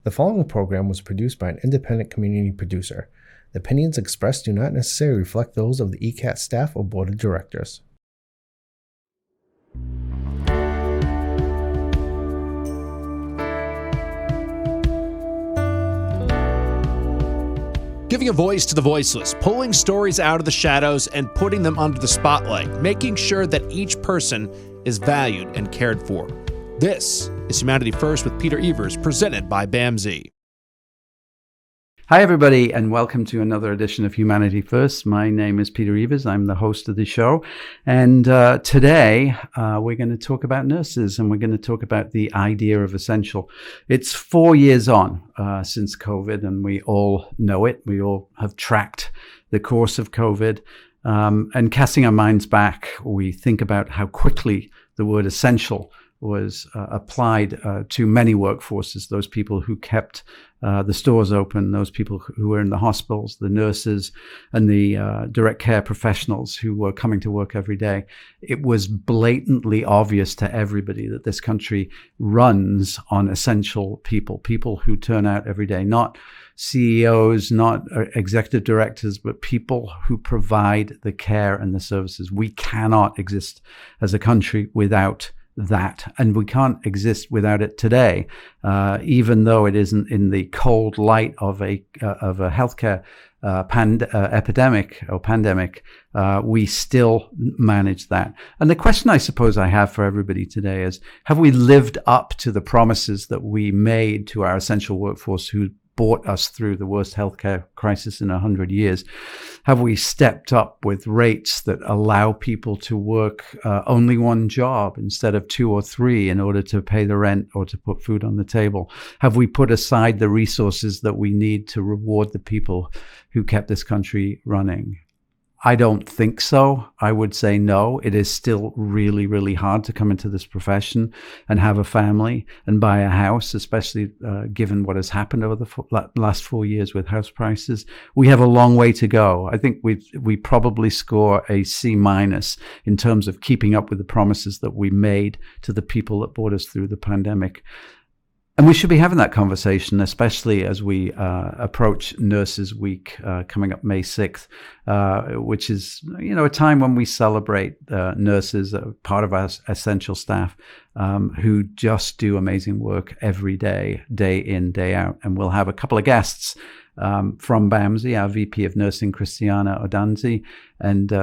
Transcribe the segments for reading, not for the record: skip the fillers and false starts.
The following program was produced by an independent community producer. The opinions expressed do not necessarily reflect those of the ECAT staff or board of directors. Giving a voice to the voiceless, pulling stories out of the shadows and putting them under the spotlight, making sure that each person is valued and cared for. This is Humanity First with Peter Evers, presented by BAMSI. Hi, everybody, and welcome to another edition of Humanity First. My name is Peter Evers. I'm the host of the show. And today we're going to talk about nurses, and we're going to talk about the idea of essential. It's 4 years on since COVID, and we all know it. We all have tracked the course of COVID. And casting our minds back, we think about how quickly the word essential was applied to many workforces, those people who kept the stores open, those people who were in the hospitals, the nurses, and the direct care professionals who were coming to work every day. It was blatantly obvious to everybody that this country runs on essential people who turn out every day, not CEOs, not executive directors, but people who provide the care and the services. We cannot exist as a country without that, and we can't exist without it today, even though it isn't in the cold light of a healthcare epidemic or pandemic. We still manage that. And the question I suppose I have for everybody today is: have we lived up to the promises that we made to our essential workforce who brought us through the worst healthcare crisis in 100 years? Have we stepped up with rates that allow people to work only one job instead of 2 or 3 in order to pay the rent or to put food on the table? Have we put aside the resources that we need to reward the people who kept this country running? I don't think so. I would say no. It is still really, really hard to come into this profession and have a family and buy a house, especially given what has happened over the last 4 years with house prices. We have a long way to go. I think we probably score a C- in terms of keeping up with the promises that we made to the people that brought us through the pandemic. And we should be having that conversation, especially as we approach Nurses Week coming up May 6th, which is, a time when we celebrate nurses, part of our essential staff, who just do amazing work every day, day in, day out. And we'll have a couple of guests from BAMSI, our VP of Nursing, Christiana Odunze, and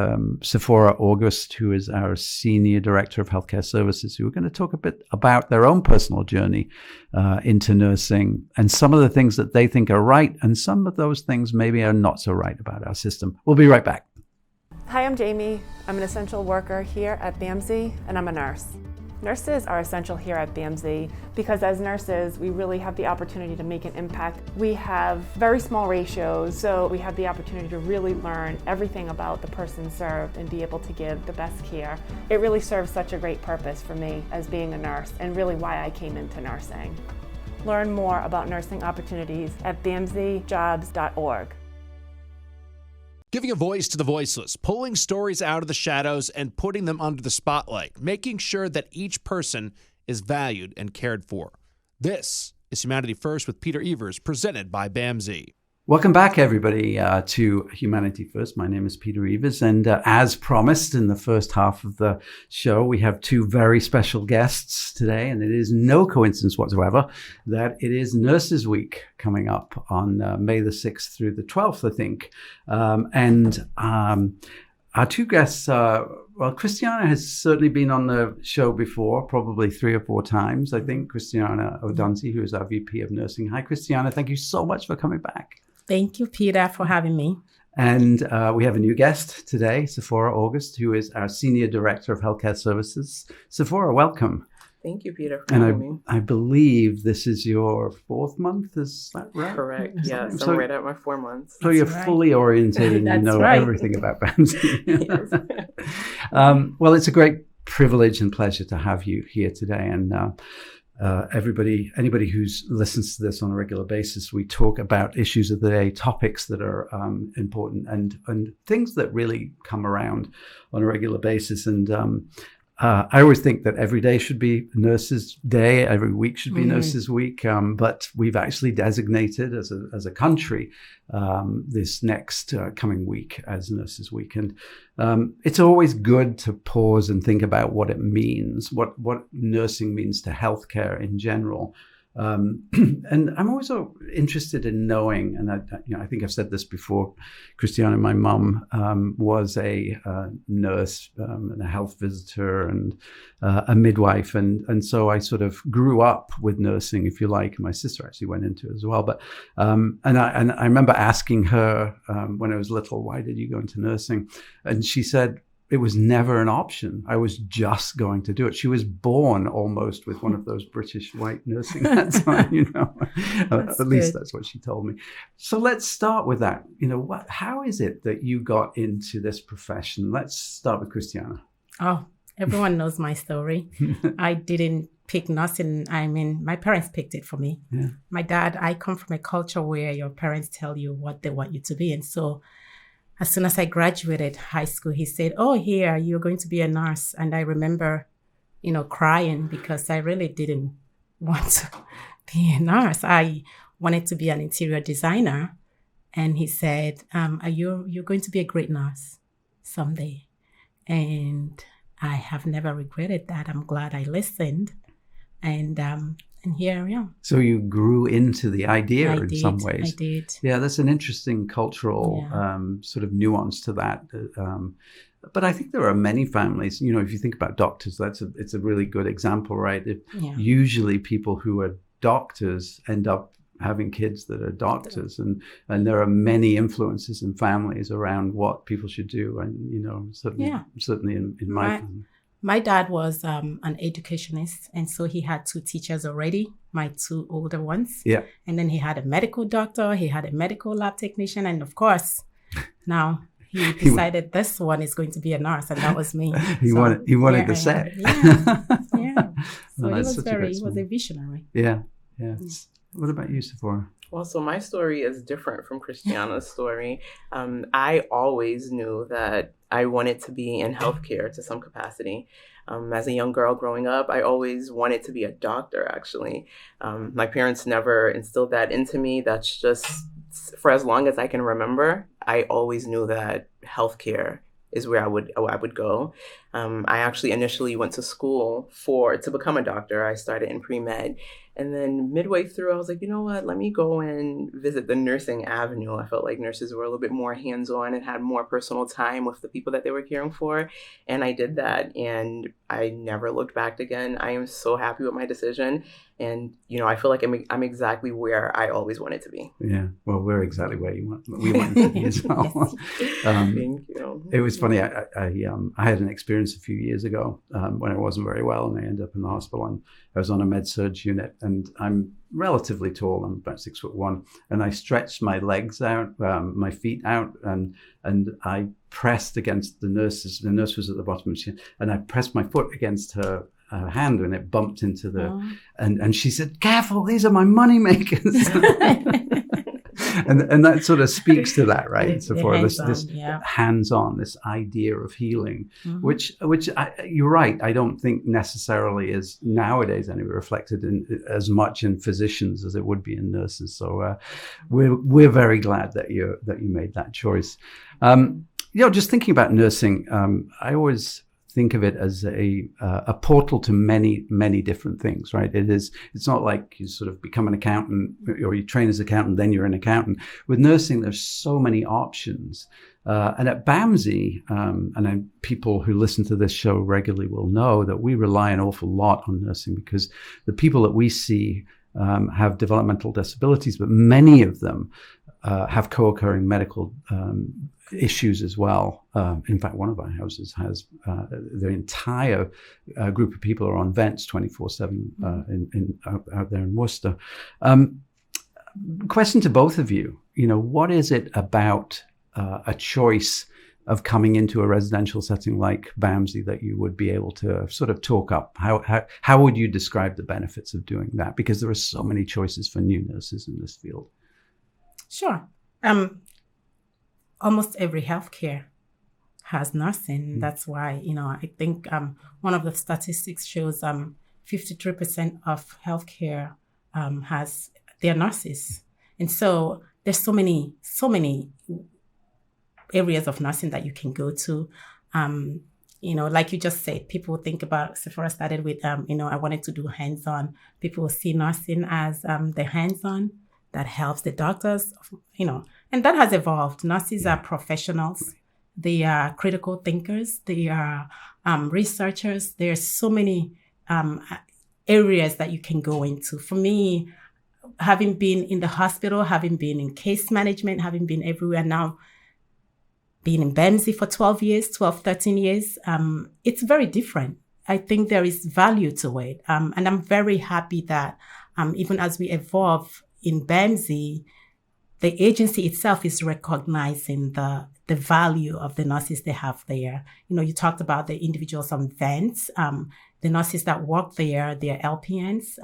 Sephora Auguste, who is our Senior Director of Healthcare Services, who are going to talk a bit about their own personal journey into nursing and some of the things that they think are right, and some of those things maybe are not so right about our system. We'll be right back. Hi, I'm Jamie. I'm an essential worker here at BAMSI, and I'm a nurse. Nurses are essential here at BAMSI because as nurses, we really have the opportunity to make an impact. We have very small ratios, so we have the opportunity to really learn everything about the person served and be able to give the best care. It really serves such a great purpose for me as being a nurse, and really why I came into nursing. Learn more about nursing opportunities at bamsijobs.org. Giving a voice to the voiceless, pulling stories out of the shadows and putting them under the spotlight, making sure that each person is valued and cared for. This is Humanity First with Peter Evers, presented by BAMSI. Welcome back, everybody, to Humanity First. My name is Peter Evers, and as promised in the first half of the show, we have 2 very special guests today, and it is no coincidence whatsoever that it is Nurses Week coming up on May the 6th through the 12th, I think. And our 2 guests Christiana has certainly been on the show before, probably 3 or 4 times, I think. Christiana Odunze, who is our VP of Nursing. Hi, Christiana. Thank you so much for coming back. Thank you, Peter, for having me. And we have a new guest today, Sephora Auguste, who is our Senior Director of Healthcare Services. Sephora, welcome. Thank you, Peter, for having me. I believe this is your 4th month, is that right? Correct, yes. I'm right at my 4 months. So you're fully oriented and you know everything about BAMSI. Well, it's a great privilege and pleasure to have you here today. And anybody who listens to this on a regular basis, we talk about issues of the day, topics that are important and things that really come around on a regular basis. And I always think that every day should be Nurses Day, every week should be Nurses Week, but we've actually designated as a country this next coming week as Nurses Week. And it's always good to pause and think about what it means, what nursing means to healthcare in general. And I'm always interested in knowing, and I think I've said this before, Christiana, my mum, was a nurse and a health visitor and a midwife. And so I sort of grew up with nursing, if you like. And my sister actually went into it as well. But, and I remember asking her when I was little, why did you go into nursing? And she said, it was never an option. I was just going to do it. She was born almost with one of those British white nursing hats on, At least that's what she told me. So let's start with that. How is it that you got into this profession? Let's start with Christiana. Oh, everyone knows my story. I didn't pick nursing. I mean, my parents picked it for me. Yeah. My dad, I come from a culture where your parents tell you what they want you to be. And so as soon as I graduated high school, he said, oh, here, you're going to be a nurse. And I remember, crying because I really didn't want to be a nurse. I wanted to be an interior designer. And he said, you're going to be a great nurse someday. And I have never regretted that. I'm glad I listened. And here I am. So you grew into the idea in some ways. I did. Yeah, that's an interesting cultural sort of nuance to that. But I think there are many families, if you think about doctors, it's a really good example, right? Usually people who are doctors end up having kids that are doctors, and there are many influences in families around what people should do. And, certainly in my family. My dad was an educationist, and so he had 2 teachers already, my 2 older ones. Yeah. And then he had a medical doctor, he had a medical lab technician, and of course, now he decided this one is going to be a nurse, and that was me. He wanted the set. Yeah. So he was a visionary. Yeah. What about you, Sephora? Well, so my story is different from Christiana's story. I always knew that I wanted to be in healthcare to some capacity. As a young girl growing up, I always wanted to be a doctor, actually. My parents never instilled that into me. That's just, for as long as I can remember, I always knew that healthcare is where I would go. I actually initially went to school to become a doctor. I started in pre-med. And then midway through, I was like, you know what, let me go and visit the nursing avenue. I felt like nurses were a little bit more hands-on and had more personal time with the people that they were caring for. And I did that, and I never looked back again. I am so happy with my decision. And, I feel like I'm exactly where I always wanted to be. Yeah, well, we're exactly where we want to be as well. Thank you. It was funny. I had an experience a few years ago when I wasn't very well, and I ended up in the hospital, and I was on a med-surg unit, and I'm relatively tall. I'm about 6'1", and I stretched my legs out, my feet out, and I pressed against the nurses. The nurse was at the bottom, and I pressed my foot against her hand, and it bumped into and she said, "Careful, these are my money makers." and that sort of speaks to that, right? So for this hands-on, this idea of healing, which you're right, I don't think necessarily is nowadays anyway reflected in as much in physicians as it would be in nurses. So we're very glad that you made that choice. Just thinking about nursing, I always think of it as a portal to many, many different things, right? It's not like you sort of become an accountant or you train as an accountant, then you're an accountant. With nursing, there's so many options. And at BAMSI, and people who listen to this show regularly will know that we rely an awful lot on nursing because the people that we see have developmental disabilities, but many of them have co-occurring medical issues as well. In fact, one of our houses has the entire group of people are on vents 24/7 out there in Worcester. Question to both of you: what is it about a choice of coming into a residential setting like BAMSI that you would be able to sort of talk up? How would you describe the benefits of doing that? Because there are so many choices for new nurses in this field. Sure. Almost every healthcare has nursing. That's why, I think one of the statistics shows 53% of healthcare has their nurses. And so there's so many areas of nursing that you can go to. Like you just said, people think about, Sephora started with, I wanted to do hands-on. People see nursing as the hands-on that helps the doctors, and that has evolved. Nurses are professionals. They are critical thinkers. They are researchers. There's so many areas that you can go into. For me, having been in the hospital, having been in case management, having been everywhere now, being in BAMSI for 13 years, it's very different. I think there is value to it. And I'm very happy that even as we evolve in BAMSI, the agency itself is recognizing the value of the nurses they have there. You talked about the individuals on vents, the nurses that work there, they're LPNs.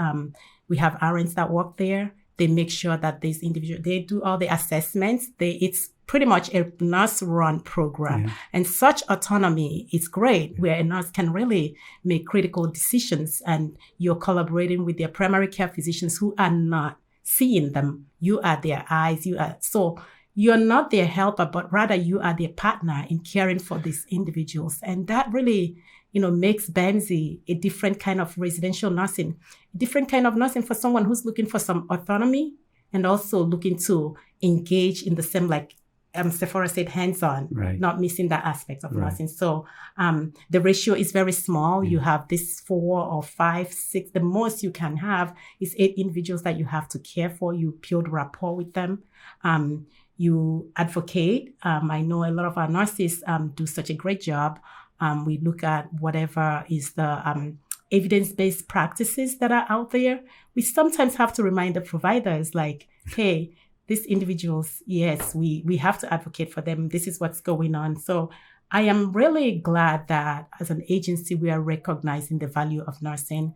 We have RNs that work there. They make sure that these individuals, they do all the assessments. It's pretty much a nurse-run program. Yeah. And such autonomy is great, where a nurse can really make critical decisions, and you're collaborating with their primary care physicians who are not seeing them. You are their eyes. So you're not their helper, but rather you are their partner in caring for these individuals. And that really, makes BAMSI a different kind of residential nursing, a different kind of nursing for someone who's looking for some autonomy and also looking to engage in the same, like Sephora said, hands-on, right, not missing that aspect of nursing. So the ratio is very small. You have this 4 or 5, 6. The most you can have is 8 individuals that you have to care for. You build rapport with them. You advocate. I know a lot of our nurses do such a great job. We look at whatever is the evidence-based practices that are out there. We sometimes have to remind the providers, like, hey, these individuals, yes, we have to advocate for them. This is what's going on. So I am really glad that as an agency, we are recognizing the value of nursing.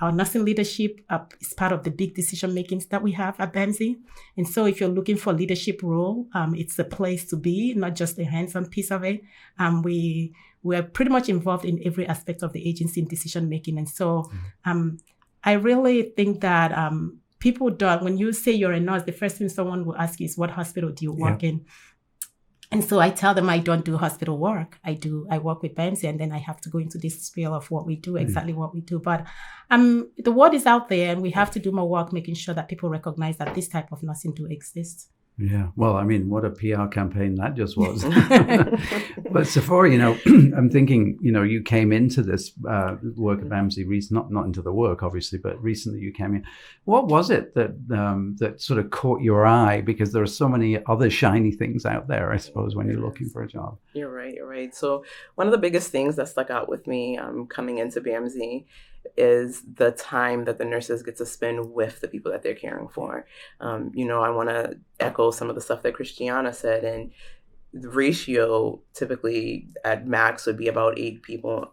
Our nursing leadership is part of the big decision makings that we have at BAMSI. And so if you're looking for a leadership role, it's a place to be, not just a hands-on piece of it. We're pretty much involved in every aspect of the agency in decision making. And so I really think that people don't, when you say you're a nurse, the first thing someone will ask you is, what hospital do you work in? And so I tell them I don't do hospital work. I work with BAMSI, and then I have to go into this sphere of what we do, exactly what we do. But the word is out there, and we have to do more work making sure that people recognize that this type of nursing do exist. Yeah. Well, I mean, what a PR campaign that just was. But Sephora, I'm thinking, you came into this work at BAMSI, not into the work, obviously, but recently you came in. What was it that sort of caught your eye? Because there are so many other shiny things out there, I suppose, when you're looking for a job. You're right. So one of the biggest things that stuck out with me coming into BAMSI is the time that the nurses get to spend with the people that they're caring for. I want to echo some of the stuff that Christiana said, and the ratio typically at max would be about 8 people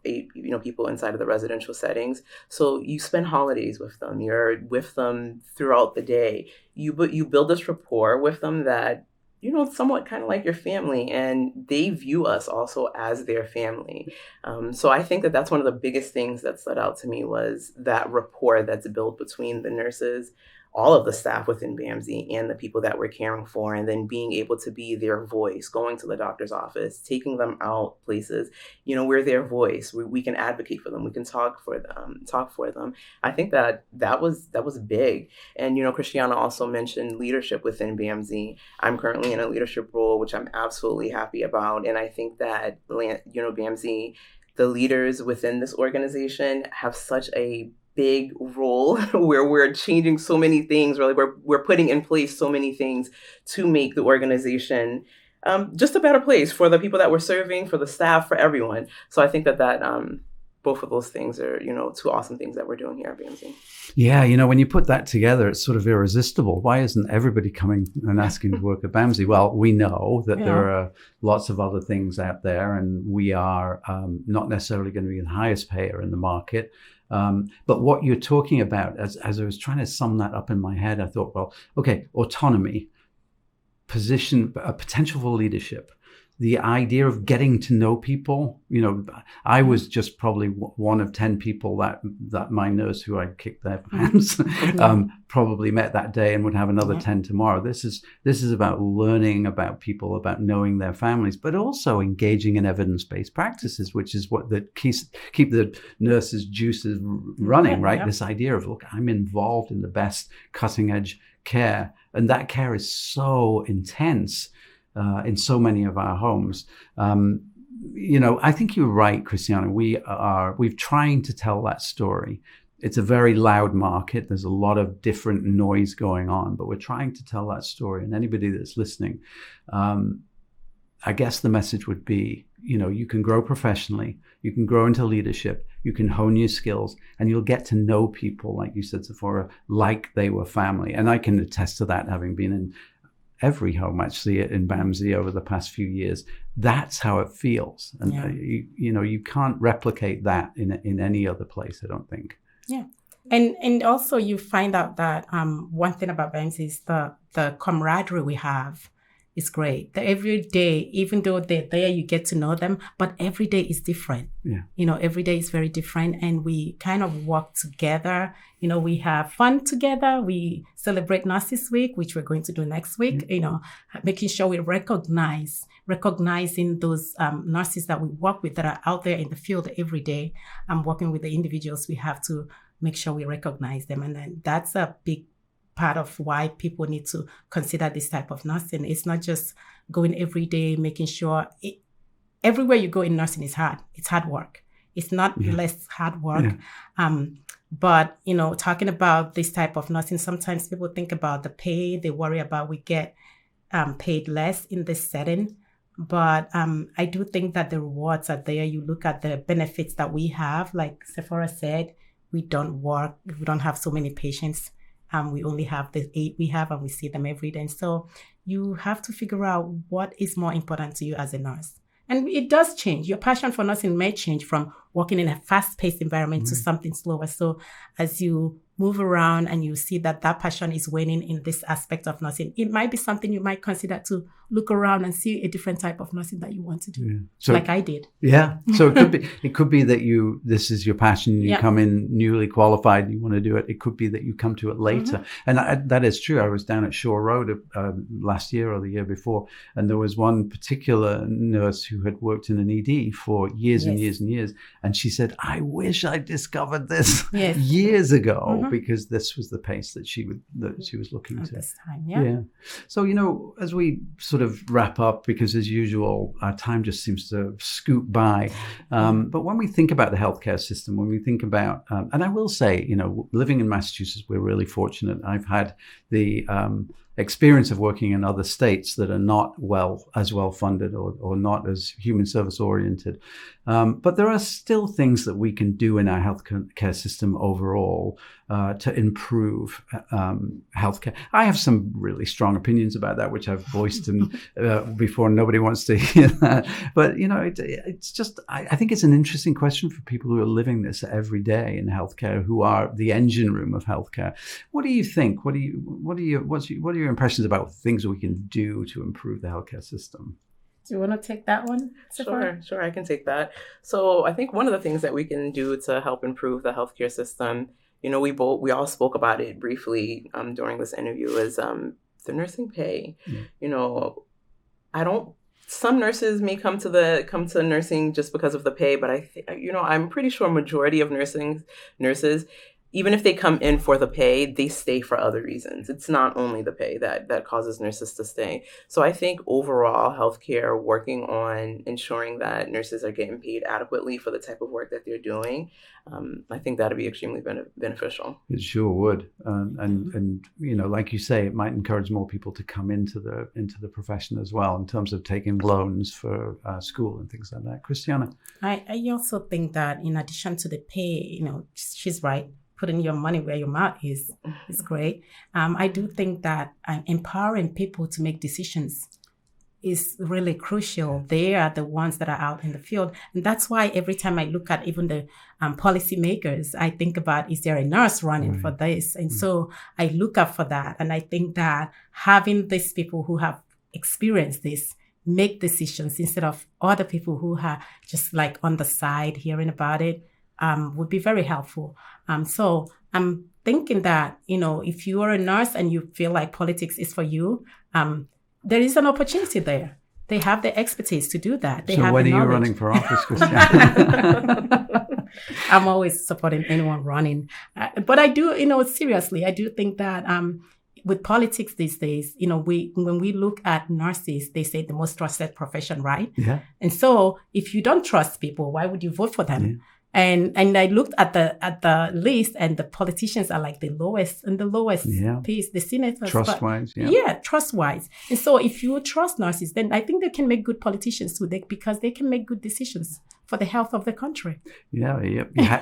inside of the residential settings. So you spend holidays with them. You're with them throughout the day. You build this rapport with them that, somewhat kind of like your family, and they view us also as their family. So I think that that's one of the biggest things that stood out to me, was that rapport that's built between the nurses, all of the staff within BAMSI, and the people that we're caring for, and then being able to be their voice, going to the doctor's office, taking them out places. We're their voice. We can advocate for them. We can talk for them. I think that was big. And, Christiana also mentioned leadership within BAMSI. I'm currently in a leadership role, which I'm absolutely happy about. And I think that, BAMSI, the leaders within this organization have such a big role where we're changing so many things. Really, we're putting in place so many things to make the organization just a better place for the people that we're serving, for the staff, for everyone. So I think that both of those things are, 2 awesome things that we're doing here at BAMSI. Yeah, when you put that together, it's sort of irresistible. Why isn't everybody coming and asking to work at BAMSI? Well, we know that there are lots of other things out there, and we are not necessarily going to be the highest payer in the market. But what you're talking about, as I was trying to sum that up in my head, I thought, well, okay, autonomy, potential for leadership, the idea of getting to know people. You know, I was just probably one of 10 people that my nurse who I kicked their pants probably met that day and would have another 10 tomorrow. This is about learning about people, about knowing their families, but also engaging in evidence-based practices, which is what keep the nurses' juices running, right? This idea of, look, I'm involved in the best cutting-edge care, and that care is so intense in so many of our homes. You know, I think you're right, Christiana. We're trying to tell that story. It's a very loud market. There's a lot of different noise going on, but we're trying to tell that story. And anybody that's listening, I guess the message would be, you know, you can grow professionally, you can grow into leadership, you can hone your skills, and you'll get to know people, like you said, Sephora, like they were family. And I can attest to that, having been in every home actually in BAMSI over the past few years. That's how it feels. And you know, you can't replicate that in any other place, I don't think. Yeah. And also you find out that one thing about BAMSI is the camaraderie we have is great. That every day, even though they're there, you get to know them, but every day is different. Yeah. You know, every day is very different, and we kind of work together. You know, we have fun together. We celebrate Nurses Week, which we're going to do next week. Mm-hmm. You know, making sure we recognizing those nurses that we work with that are out there in the field every day. Working with the individuals, we have to make sure we recognize them, and then that's a big part of why people need to consider this type of nursing. It's not just going every day, making sure everywhere you go in nursing is hard. It's hard work. It's not less hard work. Yeah. But, you know, talking about this type of nursing, sometimes people think about the pay. They worry about we get paid less in this setting. But I do think that the rewards are there. You look at the benefits that we have. Like Sephora said, we don't have so many patients. We only have the 8 we have, and we see them every day. And so you have to figure out what is more important to you as a nurse. And it does change. Your passion for nursing may change from working in a fast-paced environment to something slower. So as you move around and you see that passion is waning in this aspect of nursing, it might be something you might consider to look around and see a different type of nursing that you want to do, so, like I did. Yeah. So it could be that this is your passion. You come in newly qualified and you want to do it. It could be that you come to it later. Mm-hmm. And that is true. I was down at Shore Road last year or the year before, and there was one particular nurse who had worked in an ED for years and years and years. And she said, I wish I discovered this years ago, because this was the pace that she was looking to. This time, yeah. So, you know, as we sort of wrap up, because as usual, our time just seems to scoot by. But when we think about the healthcare system, when we think about, and I will say, you know, living in Massachusetts, we're really fortunate. I've had the experience of working in other states that are not as well funded or not as human service oriented. But there are still things that we can do in our healthcare system overall to improve healthcare. I have some really strong opinions about that, which I've voiced before. Nobody wants to hear that. But, you know, it's just, I think it's an interesting question for people who are living this every day in healthcare, who are the engine room of healthcare. What do you think? What are your impressions about things that we can do to improve the healthcare system? Do you want to take that one, Sephora? Sure, I can take that. So I think one of the things that we can do to help improve the healthcare system, you know, we all spoke about it briefly during this interview, is the nursing pay. You know, some nurses may come to nursing just because of the pay, but I'm pretty sure majority of nurses, even if they come in for the pay, they stay for other reasons. It's not only the pay that causes nurses to stay. So I think overall healthcare, working on ensuring that nurses are getting paid adequately for the type of work that they're doing, I think that'd be extremely beneficial. It sure would. And you know, like you say, it might encourage more people to come into the profession as well, in terms of taking loans for school and things like that. Christiana? I also think that in addition to the pay, you know, she's right. Putting your money where your mouth is great. I do think that empowering people to make decisions is really crucial. They are the ones that are out in the field. And that's why every time I look at even the policy makers, I think about, is there a nurse running for this? And so I look up for that. And I think that having these people who have experienced this make decisions instead of other people who are just like on the side hearing about it, would be very helpful. So I'm thinking that, if you are a nurse and you feel like politics is for you, there is an opportunity there. They have the expertise to do that. So when are you running for office, Christiana? I'm always supporting anyone running. But I do, seriously, I do think that with politics these days, when we look at nurses, they say the most trusted profession, right? Yeah. And so if you don't trust people, why would you vote for them? Yeah. And I looked at the list, and the politicians are like the lowest piece, the senators. Trust-wise, trust-wise. And so if you trust nurses, then I think they can make good politicians too, because they can make good decisions for the health of the country. Yeah.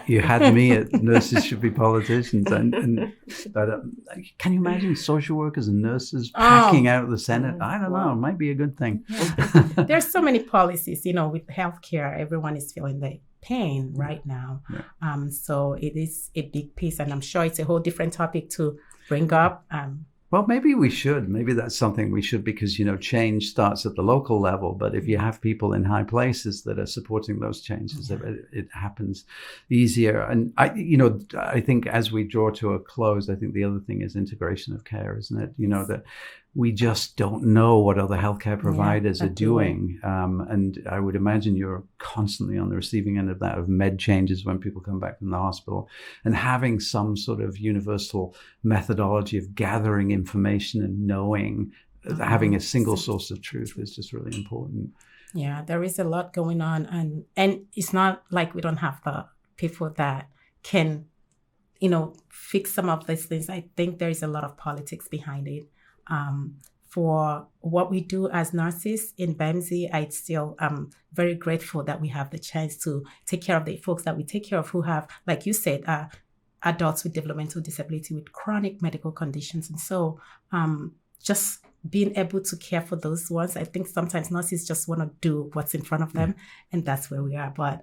You had me at nurses should be politicians, but can you imagine social workers and nurses packing out of the Senate? I don't know. It might be a good thing. There's so many policies, with healthcare. Everyone is feeling the pain right now. Yeah. So it is a big piece, and I'm sure it's a whole different topic to bring up. Well, maybe we should. Maybe that's something we should, because, change starts at the local level. But if you have people in high places that are supporting those changes, it happens easier. And I think as we draw to a close, I think the other thing is integration of care, isn't it? That we just don't know what other healthcare providers are doing. And I would imagine you're constantly on the receiving end of that, of med changes when people come back from the hospital, and having some sort of universal methodology of gathering information and knowing, having a single source of truth is just really important. Yeah, there is a lot going on. And it's not like we don't have the people that can, fix some of these things. I think there is a lot of politics behind it. For what we do as nurses in BAMSI, I still am very grateful that we have the chance to take care of the folks that we take care of who have, like you said, adults with developmental disability, with chronic medical conditions. And so just being able to care for those ones, I think sometimes nurses just want to do what's in front of them, and that's where we are. But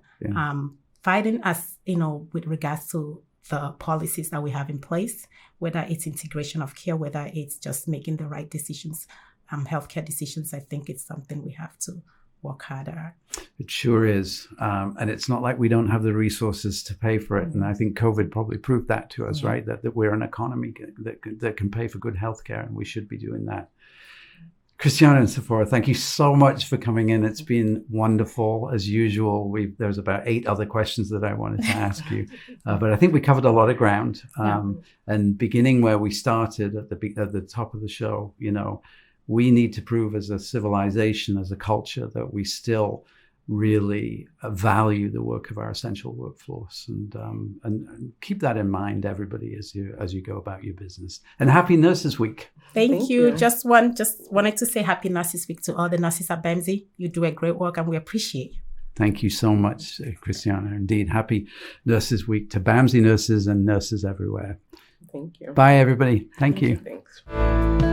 fighting us, with regards to the policies that we have in place, whether it's integration of care, whether it's just making the right decisions, healthcare decisions, I think it's something we have to work harder. It sure is. And it's not like we don't have the resources to pay for it. And I think COVID probably proved that to us, right? That we're an economy that can pay for good healthcare, and we should be doing that. Christiana and Sephora, thank you so much for coming in. It's been wonderful. As usual, there's about 8 other questions that I wanted to ask you, but I think we covered a lot of ground. And beginning where we started at the top of the show, we need to prove as a civilization, as a culture, that we still really value the work of our essential workforce, and keep that in mind, everybody, as you go about your business. And happy Nurses Week. Thank you. Just wanted to say happy Nurses Week to all the nurses at BAMSI. You do a great work, and we appreciate you. Thank you so much, Christiana. Indeed, happy Nurses Week to BAMSI nurses and nurses everywhere. Thank you. Bye, everybody. Thank you. Thanks.